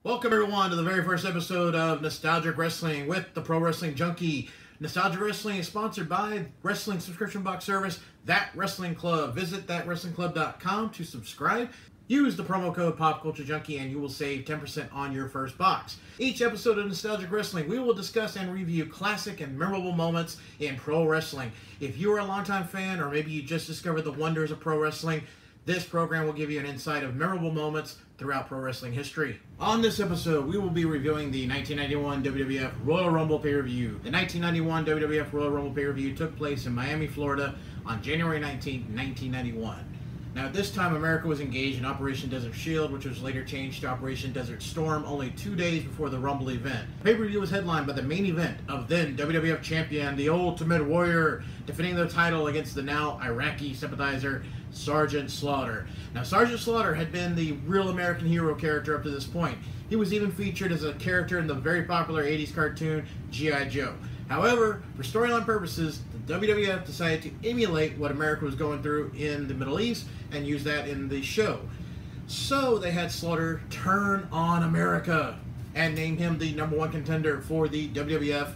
Welcome everyone to the very first episode of Nostalgic Wrestling with the Pro Wrestling Junkie. Nostalgic Wrestling is sponsored by wrestling subscription box service That Wrestling Club. Visit thatwrestlingclub.com to subscribe. Use the promo code POPCULTUREJUNKIE and you will save 10% on your first box. Each episode of Nostalgic Wrestling, we will discuss and review classic and memorable moments in pro wrestling. If you are a longtime fan or maybe you just discovered the wonders of pro wrestling, this program will give you an insight of memorable moments throughout pro wrestling history. On this episode, we will be reviewing the 1991 WWF Royal Rumble pay-per-view. The 1991 WWF Royal Rumble pay-per-view took place in Miami, Florida on January 19, 1991. Now, at this time, America was engaged in Operation Desert Shield, which was later changed to Operation Desert Storm only 2 days before the Rumble event. The pay-per-view was headlined by the main event of then WWF champion, the Ultimate Warrior, defending the title against the now Iraqi sympathizer, Sergeant Slaughter. Now, Sergeant Slaughter had been the real American hero character up to this point. He was even featured as a character in the very popular 80s cartoon, G.I. Joe. However, for storyline purposes, the WWF decided to emulate what America was going through in the Middle East and use that in the show. So they had Slaughter turn on America and name him the #1 contender for the WWF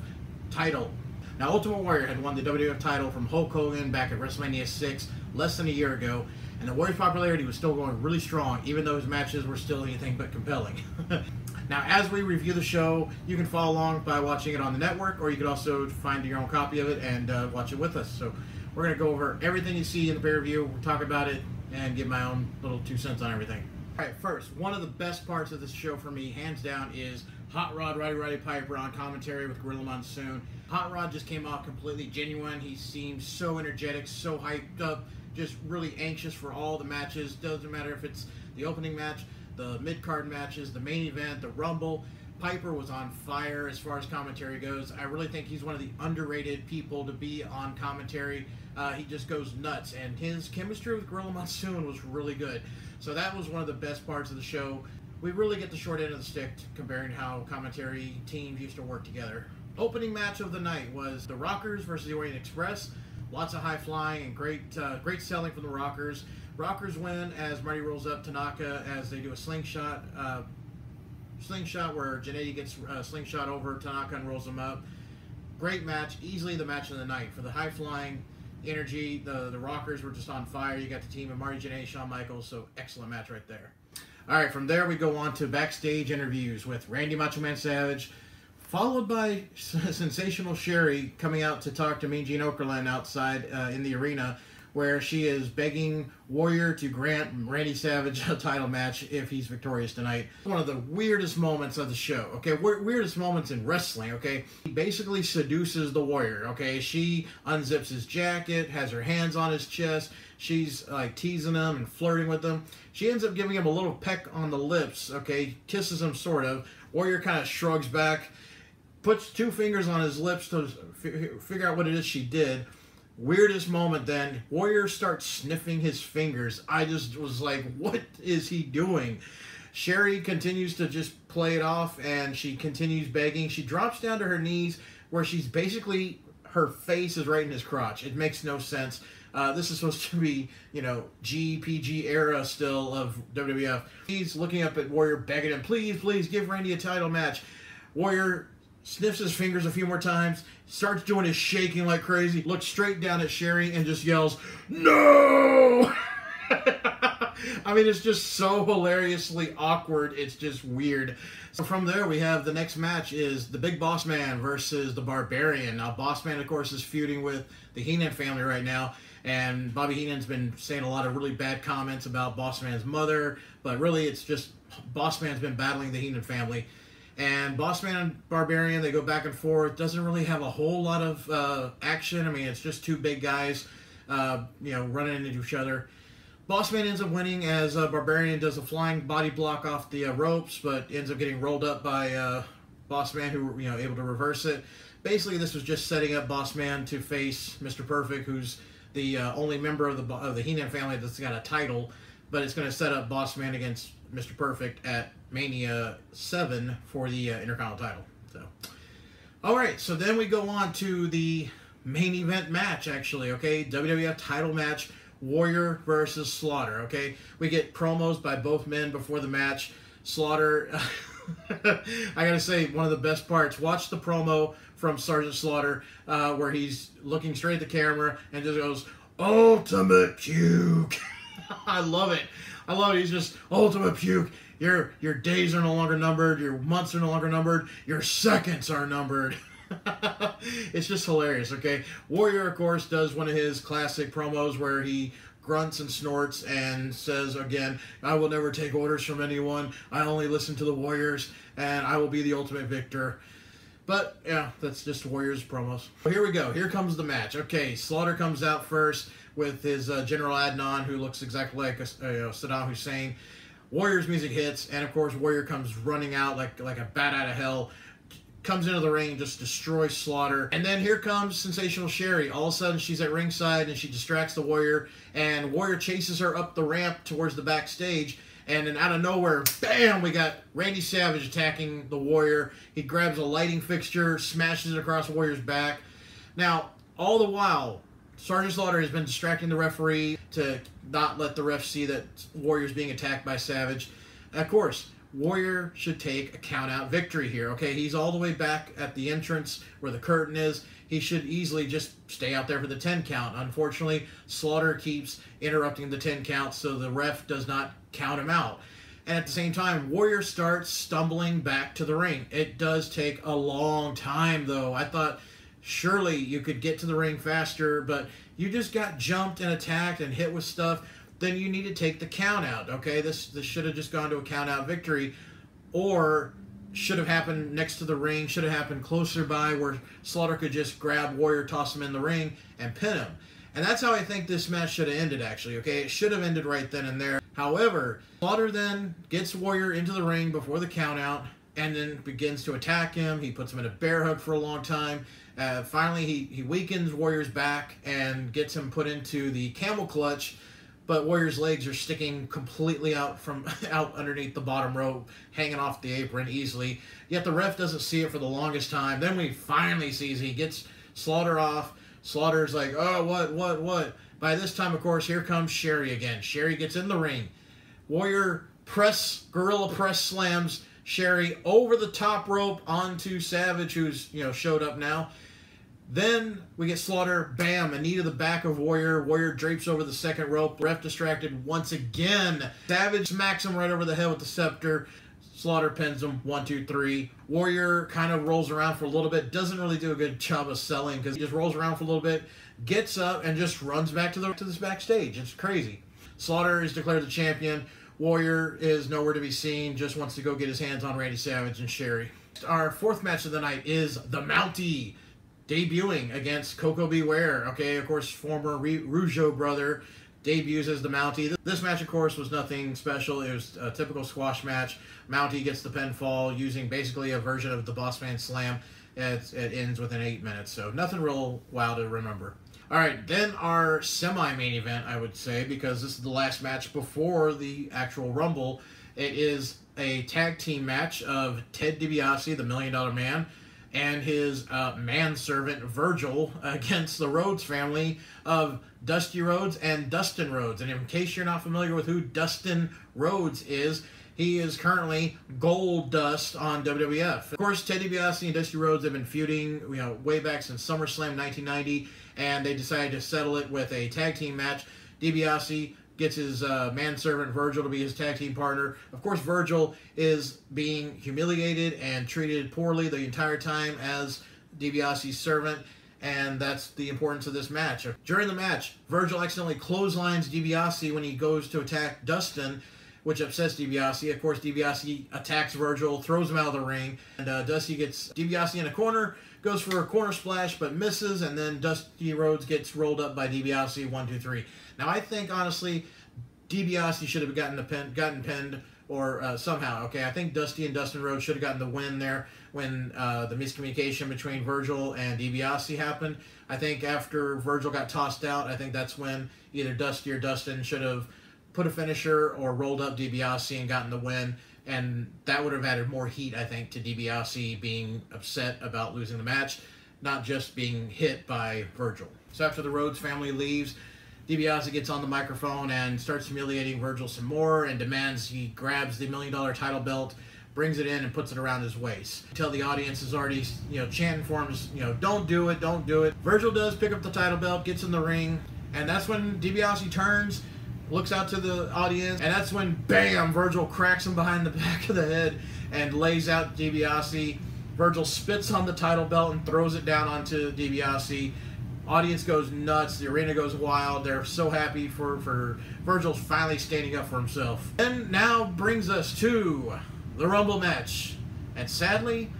title. Now, Ultimate Warrior had won the WWF title from Hulk Hogan back at WrestleMania 6 less than a year ago, and the Warrior's popularity was still going really strong, even though his matches were still anything but compelling. Now, as we review the show, you can follow along by watching it on the network, or you can also find your own copy of it and watch it with us. So we're going to go over everything you see in the pay-per-view, we'll talk about it, and give my own little 2 cents on everything. All right, first, one of the best parts of this show for me, hands down, is Hot Rod Roddy Piper on commentary with Gorilla Monsoon. Hot Rod just came off completely genuine. He seems so energetic, so hyped up, just really anxious for all the matches. Doesn't matter if it's the opening match, the mid-card matches, the main event, the Rumble. Piper was on fire as far as commentary goes. I really think he's one of the underrated people to be on commentary. He just goes nuts, and his chemistry with Gorilla Monsoon was really good. So that was one of the best parts of the show. We really get the short end of the stick comparing how commentary teams used to work together. Opening match of the night was the Rockers versus the Orient Express. Lots of high flying and great selling from the Rockers. Rockers win as Marty rolls up Tanaka as they do a slingshot where Jannetty gets slingshot over Tanaka and rolls him up. Great match, easily the match of the night. For the high flying energy, the Rockers were just on fire. You got the team of Marty, Jannetty, Shawn Michaels, so excellent match right there. All right, from there we go on to backstage interviews with Randy Macho Man Savage, followed by Sensational Sherry coming out to talk to Mean Gene Okerlund outside in the arena, where she is begging Warrior to grant Randy Savage a title match if he's victorious tonight. One of the weirdest moments of the show, okay? Weirdest moments in wrestling, okay? He basically seduces the Warrior, okay? She unzips his jacket, has her hands on his chest. She's like teasing him and flirting with him. She ends up giving him a little peck on the lips, okay? Kisses him, sort of. Warrior kind of shrugs back, puts 2 fingers on his lips to figure out what it is she did. Weirdest moment then, Warrior starts sniffing his fingers. I just was like, what is he doing? Sherry continues to just play it off, and she continues begging. She drops down to her knees, where she's basically, her face is right in his crotch. It makes no sense. This is supposed to be, you know, GPG era still of WWF. He's looking up at Warrior, begging him, please, please, give Randy a title match. Warrior sniffs his fingers a few more times, starts doing his shaking like crazy, looks straight down at Sherry and just yells, "No!" I mean, it's just so hilariously awkward. It's just weird. So from there, we have the next match is the Big Boss Man versus the Barbarian. Now, Boss Man, of course, is feuding with the Heenan family right now, and Bobby Heenan's been saying a lot of really bad comments about Boss Man's mother, but really it's just Boss Man's been battling the Heenan family. And Boss Man and Barbarian, they go back and forth. Doesn't really have a whole lot of action. I mean, it's just 2 big guys, you know, running into each other. Boss Man ends up winning as Barbarian does a flying body block off the ropes, but ends up getting rolled up by Boss Man, who, you know, able to reverse it. Basically, this was just setting up Boss Man to face Mr. Perfect, who's the only member of the Heenan family that's got a title, but it's going to set up Boss Man against Mr. Perfect at Mania 7 for the Intercontinental title. So, all right, so then we go on to the main event match, actually, okay? WWF title match, Warrior versus Slaughter, okay? We get promos by both men before the match. Slaughter, I gotta say, one of the best parts. Watch the promo from Sergeant Slaughter where he's looking straight at the camera and just goes, "Ultimate puke." I love it. I love it. He's just, "Ultimate puke. Your days are no longer numbered. Your months are no longer numbered. Your seconds are numbered." It's just hilarious, okay? Warrior, of course, does one of his classic promos where he grunts and snorts and says again, "I will never take orders from anyone. I only listen to the Warriors, and I will be the ultimate victor." But, yeah, that's just Warriors promos. Well, here we go. Here comes the match. Okay, Slaughter comes out first with his General Adnan, who looks exactly like Saddam Hussein. Warriors music hits, and, of course, Warrior comes running out like a bat out of hell, comes into the ring, just destroys Slaughter. And then here comes Sensational Sherry. All of a sudden, she's at ringside, and she distracts the Warrior, and Warrior chases her up the ramp towards the backstage, and then out of nowhere, bam, we got Randy Savage attacking the Warrior. He grabs a lighting fixture, smashes it across the Warrior's back. Now, all the while, Sergeant Slaughter has been distracting the referee to not let the ref see that Warrior's being attacked by Savage. And of course, Warrior should take a count-out victory here, okay? He's all the way back at the entrance where the curtain is. He should easily just stay out there for the 10 count. Unfortunately, Slaughter keeps interrupting the 10 count, so the ref does not count him out. And at the same time, Warrior starts stumbling back to the ring. It does take a long time, though. I thought surely you could get to the ring faster, but you just got jumped and attacked and hit with stuff. Then you need to take the count out, okay? This should have just gone to a count out victory, or should have happened next to the ring, should have happened closer by where Slaughter could just grab Warrior, toss him in the ring, and pin him. And that's how I think this match should have ended, actually, okay? It should have ended right then and there. However, Slaughter then gets Warrior into the ring before the count out, and then begins to attack him. He puts him in a bear hug for a long time. Finally, he weakens Warrior's back and gets him put into the camel clutch, but Warrior's legs are sticking completely out underneath the bottom rope, hanging off the apron easily. Yet the ref doesn't see it for the longest time. Then we finally sees he gets Slaughter off. Slaughter's like, "Oh, what?" By this time, of course, here comes Sherry again. Sherry gets in the ring. Warrior gorilla press slams Sherry over the top rope onto Savage, who's showed up now. Then we get Slaughter, bam, a knee to the back of Warrior. Warrior drapes over the second rope. Ref distracted once again. Savage smacks him right over the head with the scepter. Slaughter pins him, 1, 2, 3. Warrior kind of rolls around for a little bit. Doesn't really do a good job of selling because he just rolls around for a little bit, gets up, and just runs back to this backstage. It's crazy. Slaughter is declared the champion. Warrior is nowhere to be seen. Just wants to go get his hands on Randy Savage and Sherry. Our fourth match of the night is the Mountie, debuting against Koko Ware. Okay, of course, former Rougeau brother debuts as the Mountie. This match, of course, was nothing special. It was a typical squash match. Mountie gets the pinfall using basically a version of the Bossman Slam. It ends within 8 minutes, so nothing real wild to remember. All right, then our semi-main event, I would say, because this is the last match before the actual Rumble. It is a tag team match of Ted DiBiase, the $1 Million Man, and his manservant Virgil against the Rhodes family of Dusty Rhodes and Dustin Rhodes. And in case you're not familiar with who Dustin Rhodes is, he is currently Gold Dust on WWF. Of course, Ted DiBiase and Dusty Rhodes have been feuding, way back since SummerSlam 1990, and they decided to settle it with a tag team match. DiBiase gets his manservant Virgil to be his tag team partner. Of course, Virgil is being humiliated and treated poorly the entire time as DiBiase's servant, and that's the importance of this match. During the match, Virgil accidentally clotheslines DiBiase when he goes to attack Dustin, which upsets DiBiase. Of course, DiBiase attacks Virgil, throws him out of the ring, and Dusty gets DiBiase in a corner, goes for a corner splash, but misses, and then Dusty Rhodes gets rolled up by DiBiase, 1, 2, 3. Now, I think, honestly, DiBiase should have gotten pinned, or somehow, okay? I think Dusty and Dustin Rhodes should have gotten the win there when the miscommunication between Virgil and DiBiase happened. I think after Virgil got tossed out, I think that's when either Dusty or Dustin should have put a finisher or rolled up DiBiase and gotten the win, and that would have added more heat, I think, to DiBiase being upset about losing the match, not just being hit by Virgil. So after the Rhodes family leaves, DiBiase gets on the microphone and starts humiliating Virgil some more and demands he grabs the $1 million title belt, brings it in, and puts it around his waist. Until the audience is already, chanting for him, don't do it, don't do it. Virgil does pick up the title belt, gets in the ring, and that's when DiBiase turns, looks out to the audience, and that's when, bam, Virgil cracks him behind the back of the head and lays out DiBiase. Virgil spits on the title belt and throws it down onto DiBiase. Audience goes nuts. The arena goes wild. They're so happy for Virgil finally standing up for himself. And now brings us to the Rumble match. And sadly,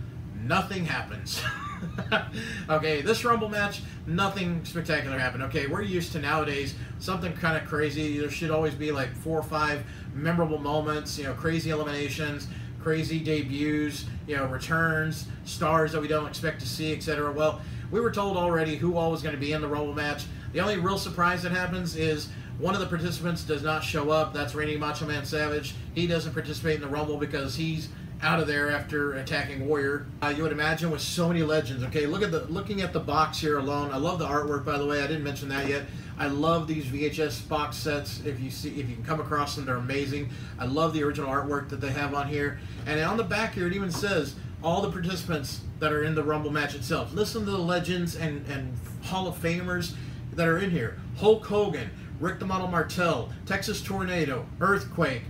nothing happens. Okay, this Rumble match, nothing spectacular happened. Okay, we're used to nowadays something kind of crazy. There should always be like 4 or 5 memorable moments, crazy eliminations, crazy debuts, returns, stars that we don't expect to see, etc. Well, we were told already who all was going to be in the Rumble match. The only real surprise that happens is one of the participants does not show up. That's Randy Macho Man Savage. He doesn't participate in the Rumble because he's out of there after attacking Ware. You would imagine with so many legends. Okay, looking at the box here alone. I love the artwork, by the way. I didn't mention that yet. I love these VHS box sets. If you can come across them, they're amazing. I love the original artwork that they have on here. And on the back here, it even says all the participants that are in the Rumble match itself. Listen to the legends and Hall of Famers that are in here. Hulk Hogan, Rick the Model Martel, Texas Tornado, Earthquake,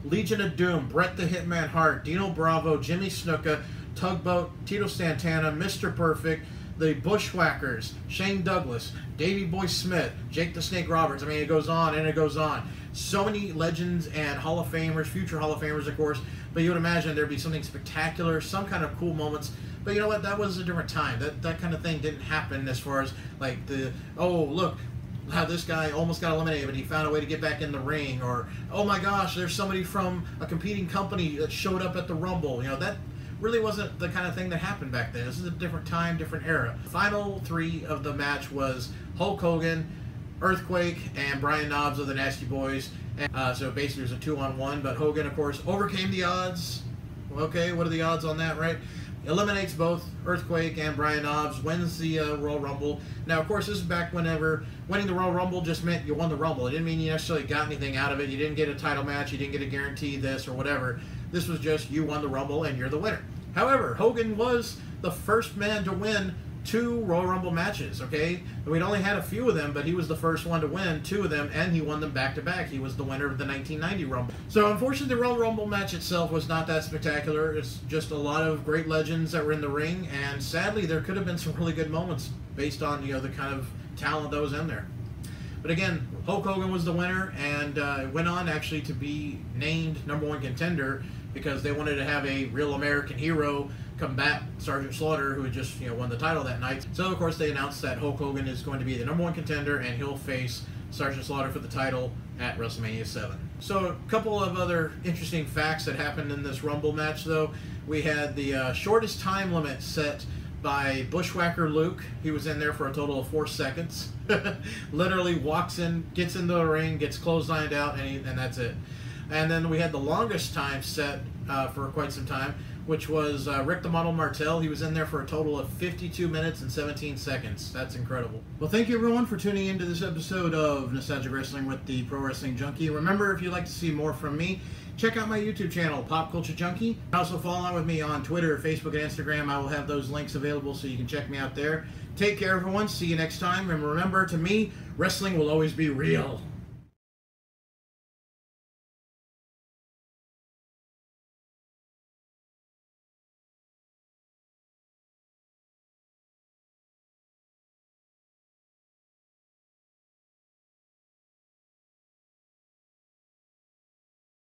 Legion of Doom, Bret the Hitman Hart, Dino Bravo, Jimmy Snuka, Tugboat, Tito Santana, Mr. Perfect, the Bushwhackers, Shane Douglas, Davey Boy Smith, Jake the Snake Roberts. I mean, it goes on and it goes on. So many legends and Hall of Famers, future Hall of Famers, of course. But you would imagine there'd be something spectacular, some kind of cool moments. But you know what? That was a different time. That kind of thing didn't happen as far as like oh, look how this guy almost got eliminated, but he found a way to get back in the ring. Or, oh my gosh, there's somebody from a competing company that showed up at the Rumble. That really wasn't the kind of thing that happened back then. This is a different time, different era. The final 3 of the match was Hulk Hogan, Earthquake, and Brian Knobbs of the Nasty Boys. And, so basically it was a 2-on-1, but Hogan, of course, overcame the odds. Okay, what are the odds on that, right? Eliminates both Earthquake and Brian Knobbs, wins the Royal Rumble. Now, of course, this is back whenever winning the Royal Rumble just meant you won the Rumble. It didn't mean you necessarily got anything out of it. You didn't get a title match. You didn't get a guarantee this or whatever. This was just you won the Rumble and you're the winner. However, Hogan was the first man to win 2 Royal Rumble matches, okay? We'd only had a few of them, but he was the first one to win 2 of them, and he won them back-to-back. He was the winner of the 1990 Rumble. So, unfortunately, the Royal Rumble match itself was not that spectacular. It's just a lot of great legends that were in the ring, and sadly, there could have been some really good moments based on, the kind of talent that was in there. But again, Hulk Hogan was the winner, and went on, actually, to be named #1 contender because they wanted to have a real American hero combat Sergeant Slaughter, who had just won the title that night. So of course they announced that Hulk Hogan is going to be the #1 contender and he'll face Sergeant Slaughter for the title at WrestleMania 7. So a couple of other interesting facts that happened in this Rumble match though. We had the shortest time limit set by Bushwhacker Luke. He was in there for a total of 4 seconds. Literally walks in, gets into the ring, gets clotheslined out, and that's it. And then we had the longest time set for quite some time, which was Rick the Model Martel. He was in there for a total of 52 minutes and 17 seconds. That's incredible. Well, thank you everyone for tuning into this episode of Nostalgic Wrestling with the Pro Wrestling Junkie. Remember, if you'd like to see more from me, check out my YouTube channel, Pop Culture Junkie. Also follow on with me on Twitter, Facebook, and Instagram. I will have those links available so you can check me out there. Take care, everyone. See you next time. And remember, to me, wrestling will always be real.